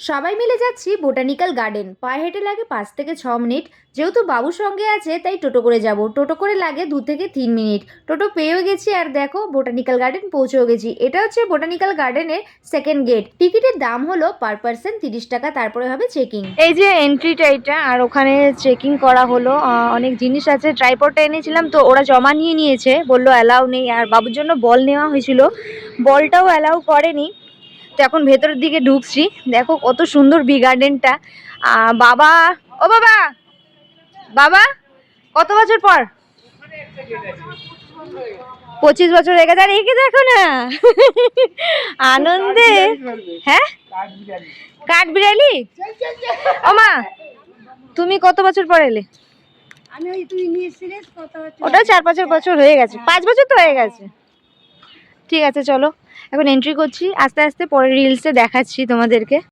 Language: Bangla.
সবাই মিলে যাচ্ছি বোটানিক্যাল গার্ডেন। পায়ে হেঁটে লাগে 5 থেকে 6 মিনিট। যেহেতু বাবুর সঙ্গে আছে তাই টোটো করে যাব। টোটো করে লাগে 2 থেকে 3 মিনিট। টোটো পেয়েও গেছি আর দেখো বোটানিক্যাল গার্ডেন পৌঁছেও গেছি। এটা হচ্ছে বোটানিক্যাল গার্ডেনের সেকেন্ড গেট। টিকিটের দাম হলো পার পার্সন 30 টাকা, তারপরে হবে চেকিং। এই যে এন্ট্রিটা এটা, আর ওখানে চেকিং করা হলো। অনেক জিনিস আছে, ট্রাইপডটা এনেছিলাম তো ওরা জমা নিয়ে নিয়েছে, বললো অ্যালাউ নেই। আর বাবুর জন্য বল নেওয়া হয়েছিল, বলটাও অ্যালাউ করেনি। তো এখন ভেতরের দিকে ঢুকছি। দেখো কত সুন্দর বি গার্ডেনটা। বাবা, ও বাবা, বাবা কত বছর পর? 25 বছর হয়ে গেছে। আর একে দেখো না, আনন্দে। হ্যাঁ, কাঠ বিড়ালি। ও মা, তুমি কত বছর পর এলে? ওটা 4-5 বছর হয়ে গেছে, 5 বছর তো হয়ে গেছে। ঠিক আছে চলো, এখন এন্ট্রি করছি আস্তে আস্তে, পরে রিলসে দেখাচ্ছি তোমাদেরকে।